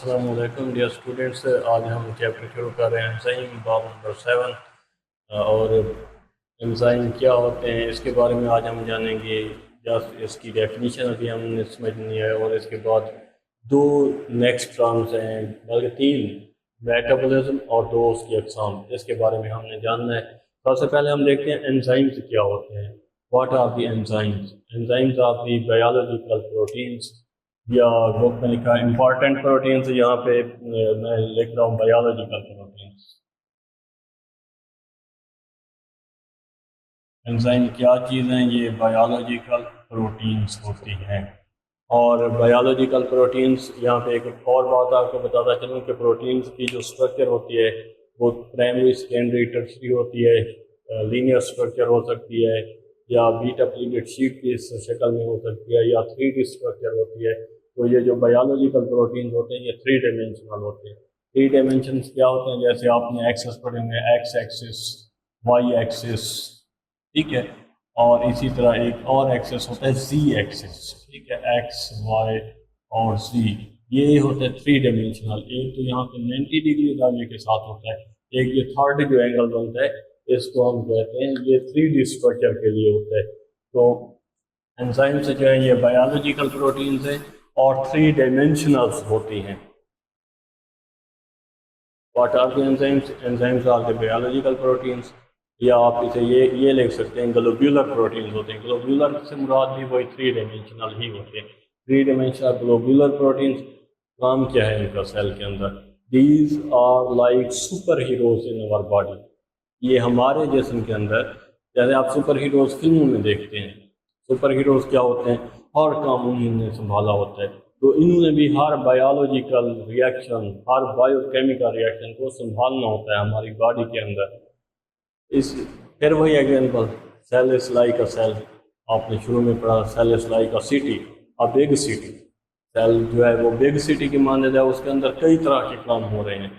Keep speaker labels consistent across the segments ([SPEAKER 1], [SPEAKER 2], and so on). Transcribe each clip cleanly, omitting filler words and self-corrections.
[SPEAKER 1] अस्सलाम वालेकुम dear students. आज हम चैप्टर शुरू कर रहे हैं एंजाइम बाब नंबर 7। और एंजाइम क्या होते हैं इसके बारे में आज हम जानेंगे। जस्ट इसकी डेफिनेशन अभी हमने समझनी है और इसके बाद दो नेक्स्ट टर्म्स हैं, बल्कि तीन, मेटाबॉलिज्म और दो उसकी अकसाम, इसके बारे में हमने जानना है। सबसे पहले हम देखते हैं एंजाइम्स क्या होते हैं। What are the enzymes? Enzymes are the biological proteins, या बुक में लिखा इंपॉर्टेंट प्रोटीन्स, यहाँ पे मैं लिख रहा हूँ बायोलॉजिकल प्रोटीन्स। एंजाइम क्या चीज़ हैं? ये बायोलॉजिकल प्रोटीन्स होती हैं। और बायोलॉजिकल प्रोटीन्स, यहाँ पे एक और बात आपको बताता चलूँ कि प्रोटीन्स की जो स्ट्रक्चर होती है वो प्राइमरी, सेकेंडरी, टर्शरी होती है। लीनियर स्ट्रक्चर हो सकती है, या बीटा प्लीटेड शीट की शक्ल में हो सकती है, या 3D स्ट्रक्चर होती है। तो ये जो बायोलॉजिकल प्रोटीन्स होते हैं ये 3 डायमेंशनल होते हैं। 3 डायमेंशंस क्या होते हैं? जैसे आपने एक्सेस पढ़े होंगे, एक्स एक्सिस, वाई एक्सिस, ठीक है। और इसी तरह एक और एक्सेस होता है जी एक्सेस, ठीक है, एक्स वाई और जी, ये होता है 3 डायमेंशनल। एक तो यहाँ पे 90 डिग्री दावे के साथ होता है, एक ये थर्ड जो एंगल बनता है इसको हम कहते हैं, ये 3D स्ट्रक्चर के लिए होता है। तो एंजाइम्स जो है ये बायोलॉजिकल प्रोटीन्स हैं और 3 डायमेंशनल्स होती हैं। What are the enzymes? Enzymes are the biological proteins, या आप इसे ये लिख सकते हैं ग्लोब्यूलर प्रोटीन्स होते हैं। ग्लोब्यूलर से मुराद भी वही 3 डायमेंशनल ही होते हैं। 3 डायमेंशनल ग्लोब्यूलर प्रोटीन्स। काम क्या है इनका सेल के अंदर? These are like superheroes in our body. ये हमारे जिस्म के अंदर, जैसे आप सुपर हीरोज फिल्मों में देखते हैं, सुपर हीरोज क्या होते हैं? हर काम उन्होंने संभाला होता है। तो इन्होंने भी हर बायोलॉजिकल रिएक्शन, हर बायोकेमिकल रिएक्शन को संभालना होता है हमारी बॉडी के अंदर। इस फिर वही example, cell is like a cell. आपने शुरू में पढ़ा cell is like a city, a big city. Cell जो है वो बिग सिटी की मान्यता है, उसके अंदर कई तरह के काम हो रहे हैं,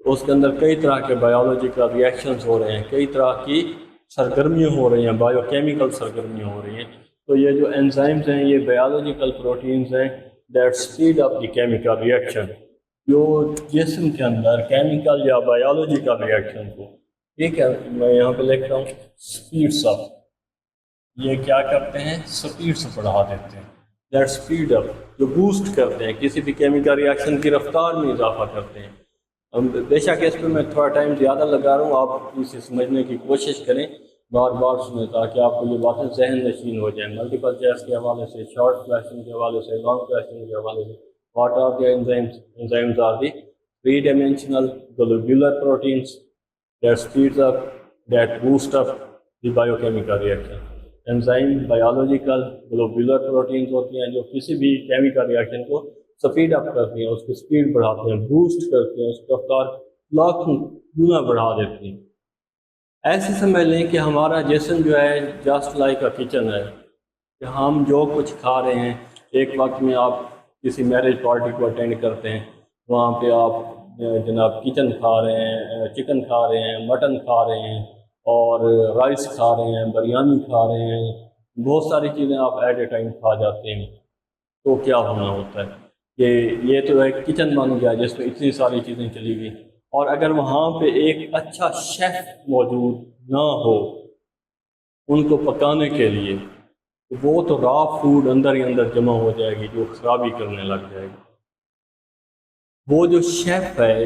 [SPEAKER 1] उसके अंदर कई तरह के बायोलॉजिकल रिएक्शंस हो रहे हैं, कई तरह की सरगर्मियाँ हो रही हैं, बायोकेमिकल सरगर्मियाँ हो रही हैं। तो ये जो एंजाइम्स हैं ये बायोलॉजिकल प्रोटीन्स हैं that speed up the chemical reaction, जो जिस्म के अंदर केमिकल या बायोलॉजिकल रिएक्शन को, ठीक है, मैं यहाँ पे लिख रहा हूँ स्पीड्स अप। ये क्या करते हैं? स्पीड से बढ़ा देते हैं। दैट स्पीड अप, जो बूस्ट करते हैं, किसी भी केमिकल रिएक्शन की रफ्तार में इजाफा करते हैं। बेशक इस पर मैं थोड़ा टाइम ज़्यादा लगा रहा हूँ, आप इसे समझने की कोशिश करें, बार बार सुने, ताकि आपको ये बातें जहन नशीन हो जाएं। मल्टीपल चॉइस के हवाले से, शॉर्ट क्वेश्चन के हवाले से, लॉन्ग क्वेश्चन के हवाले से। What are the enzymes? Enzymes are the 3 dimensional globular proteins that speeds up, that boost up the biochemical reaction. Enzyme biological globular proteins होती हैं जो किसी भी केमिकल रिएक्शन को स्पीड अप करती हैं, उसकी स्पीड बढ़ाते हैं, बूस्ट करते हैं, उसकी रफ्तार लाखों गुना बढ़ा देती हैं। ऐसे समझ लें कि हमारा जिस्म जो है जस्ट लाइक अ किचन है, कि हम जो कुछ खा रहे हैं, एक वक्त में आप किसी मैरिज पार्टी को अटेंड करते हैं, वहाँ पे आप जनाब किचन खा रहे हैं, चिकन खा रहे हैं, मटन खा रहे हैं, और राइस खा रहे हैं, बिरयानी खा रहे हैं, बहुत सारी चीज़ें आप एट ए टाइम खा जाते हैं। तो क्या होना होता है कि ये तो एक किचन बन गया जिसमें इतनी सारी चीज़ें चली गई, और अगर वहाँ पे एक अच्छा शेफ मौजूद ना हो उनको पकाने के लिए, तो वो तो रॉ फूड अंदर ही अंदर जमा हो जाएगी जो खराबी करने लग जाएगी। वो जो शेफ है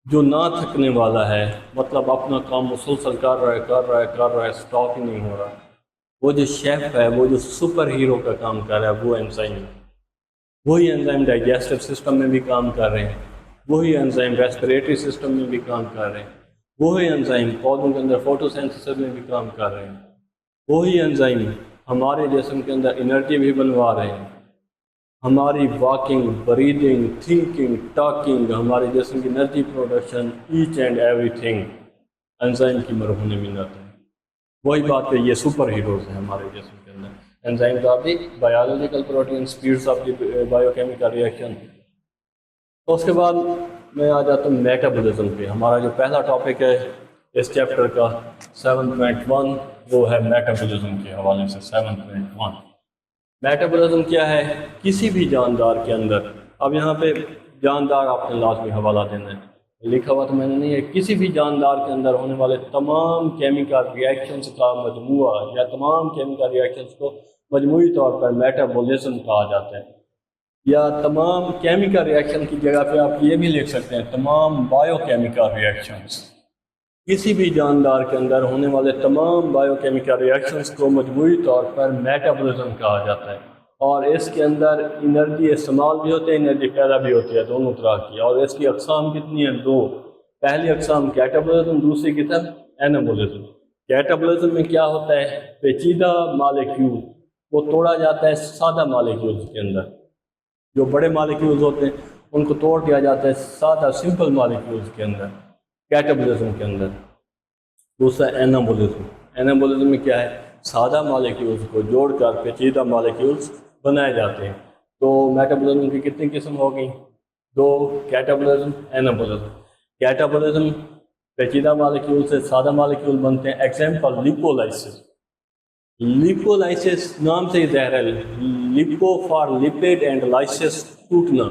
[SPEAKER 1] जो ना थकने वाला है, मतलब अपना काम मुसलसल कर रहा है कर रहा है कर रहा है, स्टॉप ही नहीं हो रहा, वो जो शेफ है, वो जो सुपर हीरो का काम कर रहा है, वो एंजाइम है। वही एंजाइम डाइजेस्टिव सिस्टम में भी काम कर रहे हैं, वही एंजाइम रेस्पिरेटरी सिस्टम में भी काम कर रहे हैं, वही एंजाइम पौधों के अंदर फोटोसिंथेसिस में भी काम कर रहे हैं, वही एंजाइम हमारे जिस्म के अंदर एनर्जी भी बनवा रहे हैं। हमारी वॉकिंग, ब्रीदिंग, थिंकिंग, टॉकिंग, हमारे जिस्म की energy production, each and everything enzyme की मरहून मिन्नत है। वही बात है, ये सुपर हीरोज हैं हमारे जिस्म के अंदर। Enzymes are the biological protein, speeds of the biochemical reaction. तो उसके बाद मैं आ जाता हूँ मेटाबॉलिज्म पे। हमारा जो पहला टॉपिक है इस चैप्टर का 7.1, वो है मेटाबॉलिज्म के हवाले से 7.1। मेटाबॉलिज्म क्या है? किसी भी जानदार के अंदर, अब यहाँ पे जानदार आपने लाजमी हवाला देना है। लिखा हुआ तो मैंने नहीं है। किसी भी जानदार के अंदर होने वाले तमाम केमिकल रिएक्शंस का मजमूआ या तमाम केमिकल रिएक्शंस को मजमूई तौर पर मेटाबॉलिज्म कहा जाता है। या तमाम केमिकल रिएक्शन की जगह पे आप ये भी लिख सकते हैं तमाम बायोकेमिकल रिएक्शंस। किसी भी जानदार के अंदर होने वाले तमाम बायोकेमिकल रिएक्शंस को मजमूई तौर पर मेटाबॉलिज्म कहा जाता है। और इसके अंदर एनर्जी इस्तेमाल भी होती है, एनर्जी पैदा भी होती है, दोनों तरह की। और इसकी अक़साम कितनी है? दो। पहली अक़साम कैटाबॉलिज्म, दूसरी किस्म एनाबॉलिज्म। कैटाबॉलिज्म में क्या होता है? पेचीदा मालिक्यूल वो तोड़ा जाता है सादा मालिक्यूल्स के अंदर। जो बड़े मालिक्यूल्स होते हैं उनको तोड़ दिया जाता है सादा सिंपल मालिक्यूल्स के अंदर, कैटाबॉलिज्म के अंदर। दूसरा एनाबॉलिज्म। एनाबॉलिज्म में क्या है? सादा मालिक्यूल्स को जोड़कर पेचीदा मालिक्यूल्स बनाए जाते हैं। तो मेटाबॉलिज्म की कितनी किस्म हो गई? दो, कैटाबॉलिज्म, एनाबॉलिज्म। कैटाबॉलिज्म पेचीदा मालिक्यूल से सादा मालिक्यूल बनते हैं। Example lipolysis. लिपोलाइसिस नाम से ही ज़ाहिर है, lipo for lipid and lysis टूटना।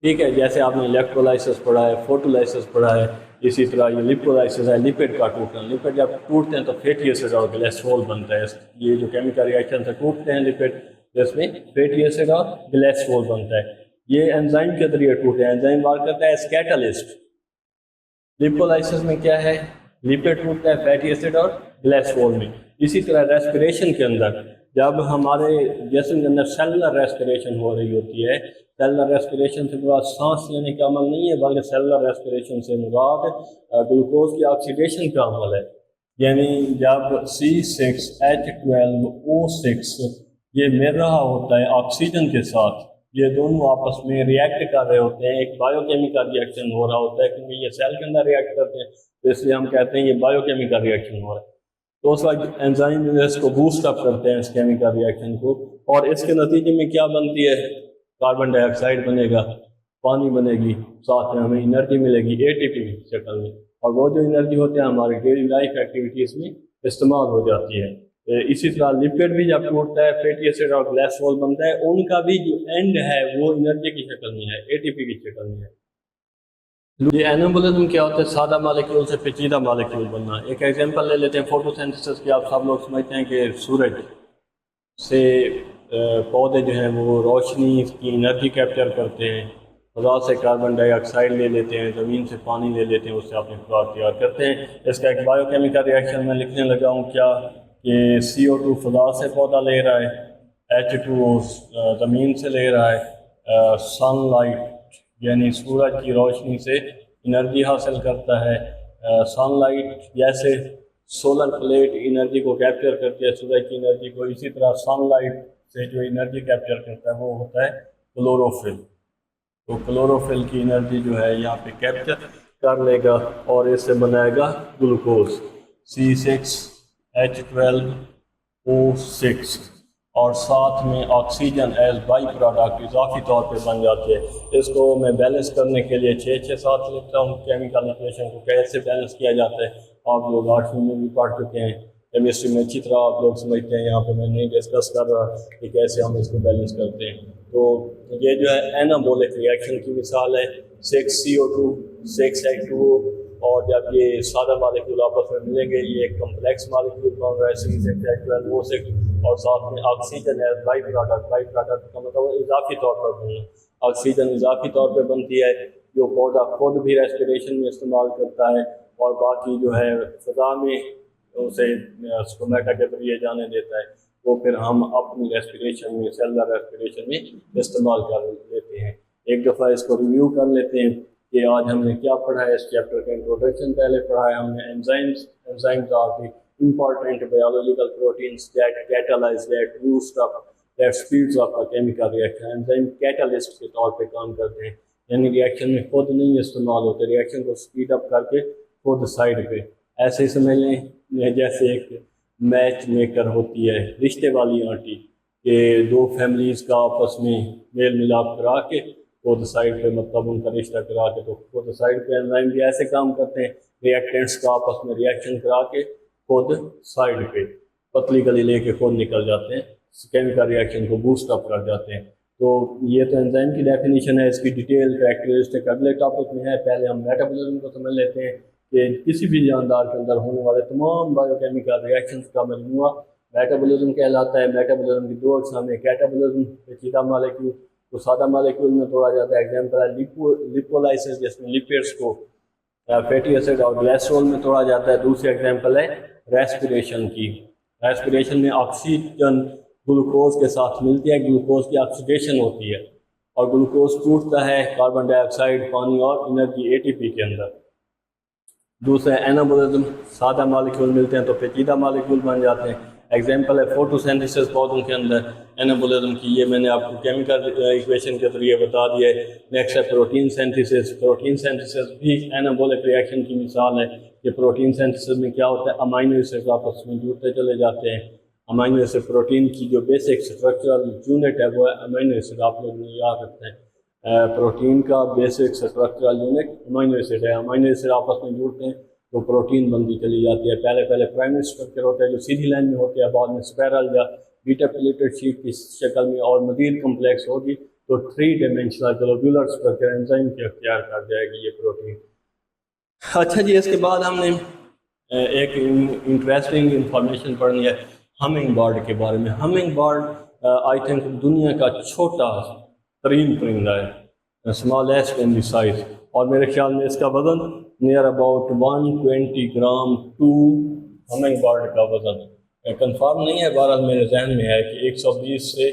[SPEAKER 1] ठीक है, जैसे आपने इलेक्ट्रोलाइसिस पढ़ा है, फोटोलाइसिस पढ़ा है, इसी तरह ये लिपोलाइसिस है, लिपिड का टूटना। लिपिड जब टूटते हैं तो फैटी एसिड और ग्लिसरॉल बनता है। ये जो केमिकल रिएक्शन से टूटते हैं लिपिड, जिसमें फैटी एसिड और ग्लिसरॉल बनता है, ये एंजाइम के जरिए टूटते हैं। एंजाइम वर्क करता है एज कैटलिस्ट। लिपोलाइसिस में क्या है? लिपिड टूटता है फैटी एसिड और ग्लिसरॉल में। इसी तरह रेस्पिरेशन के अंदर, जब हमारे जिस्म के अंदर सेलुलर रेस्पिरेशन हो रही होती है, सेलुलर रेस्पिरेशन से मुराद सांस लेने का अमल नहीं है, बल्कि सेलुलर रेस्पिरेशन से मुराद ग्लूकोज की ऑक्सीडेशन का अमल है। यानी जब C6H12O6 ये मिल रहा होता है ऑक्सीजन के साथ, ये दोनों आपस में रिएक्ट कर रहे होते हैं, एक बायोकेमिकल रिएक्शन हो रहा होता है। क्योंकि ये सेल के अंदर रिएक्ट करते हैं तो इसलिए हम कहते हैं ये बायोकेमिकल रिएक्शन हो रहा है। तो उस वक्त एंजाइम जो है इसको बूस्ट अप करते हैं, इस केमिकल रिएक्शन को, और इसके नतीजे में क्या बनती है? कार्बन डाइऑक्साइड बनेगा, पानी बनेगी, साथ में हमें एनर्जी मिलेगी एटीपी की शक्ल में। और वो जो एनर्जी होती है हमारी डेली लाइफ एक्टिविटीज़ में इस्तेमाल हो जाती है। इसी तरह लिपिड भी जब टूटता है, फैटी एसिड और ग्लिसरॉल बनता है, उनका भी जो एंड है वो एनर्जी की शक्ल में है, एटीपी की शक्ल में है। ये एनाबॉलिज्म क्या होता है? सादा मालिक्यूल से पेचीदा मालिक्यूल बनना। एक एग्जांपल ले लेते हैं फोटोसिंथेसिस की। आप सब लोग समझते हैं कि सूरज से पौधे जो हैं वो रोशनी की एनर्जी कैप्चर करते हैं, फजा से कार्बन डाइऑक्साइड ले लेते हैं, ज़मीन से पानी ले लेते हैं, उससे अपनी खुराक तैयार करते हैं। इसका एक बायोकेमिकल रिएक्शन में लिखने लगा हूँ क्या कि CO2 फजा से पौधा ले रहा है, H2O ज़मीन से ले रहा है, सनलाइट यानी सूरज की रोशनी से एनर्जी हासिल करता है। सनलाइट जैसे सोलर प्लेट एनर्जी को कैप्चर करती है, सूरज की एनर्जी को, इसी तरह सनलाइट से जो एनर्जी कैप्चर करता है वो होता है क्लोरोफिल। तो क्लोरोफिल की एनर्जी जो है यहाँ पे कैप्चर कर लेगा और इससे बनाएगा ग्लूकोज C6H12O6, और साथ में ऑक्सीजन एज बाई प्रोडक्ट इजाफी तौर पे बन जाते हैं। इसको मैं बैलेंस करने के लिए 6-7 लिखता हूँ केमिकल इक्वेशन को, कैसे बैलेंस किया जाता है। आप लोग 8वीं में भी पढ़ चुके हैं, केमिस्ट्री में अच्छी तरह आप लोग समझते हैं। यहाँ पे मैं नहीं डिस्कस कर रहा कि कैसे हम इसको बैलेंस करते हैं। तो ये जो है एनाबॉलिक रिएक्शन की मिसाल है। 6CO2 6H2O, और जब ये सादा मालिक्यूल आपस में मिलेंगे ये एक कम्प्लेक्स मालिक्यूल बन रहा है C6H12O6, और साथ में ऑक्सीजन है बाई प्रोडक्ट। बाई प्रोडक्ट का मतलब इजाफी तौर पर बनना। ऑक्सीजन इजाफी तौर पर बनती है जो पौधा खुद भी रेस्पिरेशन में इस्तेमाल करता है, और बाकी जो है फ़ज़ा में उसे स्टोमेटा के जरिए जाने देता है, वो फिर हम अपनी रेस्पिरेशन में, सेलुलर रेस्पिरेशन में इस्तेमाल कर लेते हैं। एक दफ़ा इसको रिव्यू कर लेते हैं कि आज हमने क्या पढ़ा है। इस चैप्टर का इंट्रोडक्शन पहले पढ़ा है हमने। Enzymes are the important biological proteins that catalyze, that boost up, that speeds up a chemical reaction. Enzyme catalyst के तौर पे काम करते हैं, यानी रिएक्शन में खुद नहीं इस्तेमाल होते, रिएक्शन को स्पीड अप करके खुद साइड पे। ऐसे ही समझ लें जैसे एक मैच मेकर होती है, रिश्ते वाली आंटी, कि दो फैमिलीज़ का आपस में मेल मिलाप करा के खुद साइड पे, मतलब उनका रिश्ता करा के, तो खुद साइड पे एंजाइम भी ऐसे काम करते हैं, रिएक्टेंट्स का आपस में रिएक्शन करा के खुद साइड पे पतली गली लेके खुद निकल जाते हैं, केमिकल रिएक्शन को बूस्ट अप कर जाते हैं। तो ये तो एंजाइम की डेफिनेशन है, इसकी डिटेल कैरेक्टरिस्टिक अगले टॉपिक में है। पहले हम मेटाबॉलिज्म को समझ लेते हैं कि किसी भी जानदार के अंदर होने वाले तमाम बायोकेमिकल रिएक्शंस का मजमूआ मेटाबॉलिज्म कहलाता है। मेटाबॉलिज्म की दो अक़साम है, कैटाबॉलिज्म पेचीदा मालिक्यूल तो सादा मालिक्यूल में तोड़ा जाता है, एग्जाम्पल है लिपोलाइसिस जिसमें लिपिड्स को फैटी एसिड और ग्लाइसरॉल में तोड़ा जाता है। दूसरी एग्जाम्पल है रेस्पिरेशन की। रेस्पिरेशन में ऑक्सीजन ग्लूकोज के साथ मिलती है, ग्लूकोज की ऑक्सीडेशन होती है और ग्लूकोज टूटता है कार्बन डाइऑक्साइड, पानी और एनर्जी एटीपी के अंदर। दूसरा एनाबोलिज्म, सादा मालिक्यूल मिलते हैं तो पेचीदा मालिक्यूल बन जाते हैं। एग्जाम्पल है फोटोसिंथेसिस पौधों के अंदर एनाबोलिज्म की, ये मैंने आपको केमिकल इक्वेशन के जरिए बता दिया है। नेक्स्ट है प्रोटीन सिंथेसिस। प्रोटीन सिंथेसिस भी एनाबोलिक रिएक्शन की मिसाल है। ये प्रोटीन सिंथेसिस में क्या होता है, अमाइनो एसिड्स आपस में जुड़ते चले जाते हैं। अमाइनो एसिड प्रोटीन की जो बेसिक स्ट्रक्चरल यूनिट है वो है अमाइनो एसिड, आप लोग ने याद रखते हैं। प्रोटीन का basic structural unit amino acid है। अमाइनो एसिड आपस में जुड़ते हैं तो प्रोटीन बनती चली जाती है। पहले पहले प्राइमरी स्ट्रक्चर होता है जो सीधी लाइन में होते हैं, बाद में स्पायरल या बीटा प्लेटेड शीट की शक्ल में और मजीद कम्प्लेक्स होगी तो 3 डायमेंशनल ग्लोब्यूलर स्ट्रक्चर एंजाइम के अख्तियार कर जाएगी ये प्रोटीन। अच्छा जी, इसके बाद हमने एक इंटरेस्टिंग इंफॉर्मेशन पढ़नी है हमिंग बर्ड के बारे में। हमिंग बर्ड आई थिंक दुनिया का छोटा तरीन परिंदा है, स्मॉलेस्ट इन द साइज, और मेरे ख्याल में इसका वजन नियर अबाउट 120 ग्राम टू हमिंग बर्ड का वजन कंफर्म नहीं है, बहरहाल मेरे जहन में है कि 120 से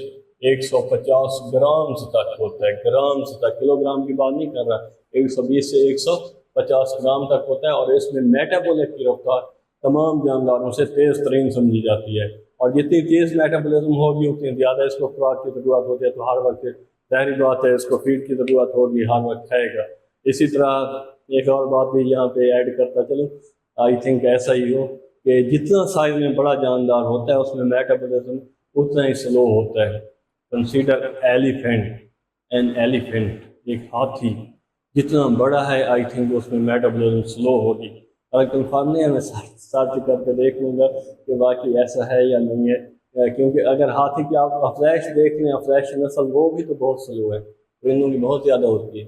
[SPEAKER 1] 150 ग्राम्स तक होता है। ग्राम्स तक, किलोग्राम की बात नहीं कर रहा, 120 से 150 ग्राम तक होता है। और इसमें मेटाबॉलिक की रफ्तार तमाम जानदारों से तेज़ तरीन समझी जाती है, और जितनी तेज़ मेटाबॉलिज्म होगी उतनी ज़्यादा इसको खुराक की ज़रूरत होती है। तो हर वक्त जाहिर बात है इसको फीड की ज़रूरत होगी, हर वक्त खाएगा। इसी तरह एक और बात भी यहाँ पे ऐड करता चलूँ, आई थिंक ऐसा ही हो कि जितना साइज में बड़ा जानदार होता है उसमें मेटाबॉलिज्म उतना ही स्लो होता है। कंसीडर एलिफेंट, एन एलिफेंट, एक हाथी जितना बड़ा है आई थिंक उसमें मेटाबॉलिज्म स्लो होगी। अगर कंफर्म नहीं है मैं सर्च करके देख लूँगा कि बाकी ऐसा है या नहीं है, क्योंकि अगर हाथी की आप अफजैश देख लें, अफजैश नस्ल, वो भी तो बहुत स्लो है, परिंदों की बहुत ज़्यादा होती है।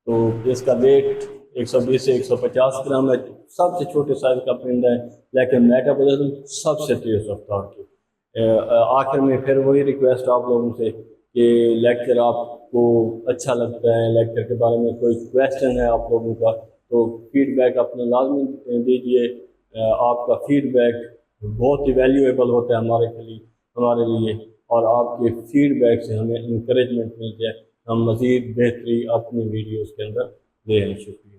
[SPEAKER 1] तो इसका वेट 120 से 150 ग्राम है, सबसे छोटे साइज का परिंदा है, लेकिन मेटाबॉलिज्म सबसे तेज़ रफ्तार की। आखिर में फिर वही रिक्वेस्ट आप लोगों से कि लेक्चर आपको अच्छा लगता है, लेक्चर के बारे में कोई क्वेश्चन है आप लोगों का तो फीडबैक अपना लाजमी दीजिए। आपका फीडबैक बहुत ही वैल्यूएबल होता है हमारे लिए, और आपके फीडबैक से हमें इंकरेजमेंट मिलती है, हम मज़ीद बेहतरी अपनी वीडियोज़ के अंदर दे रहे हैं। शुक्रिया।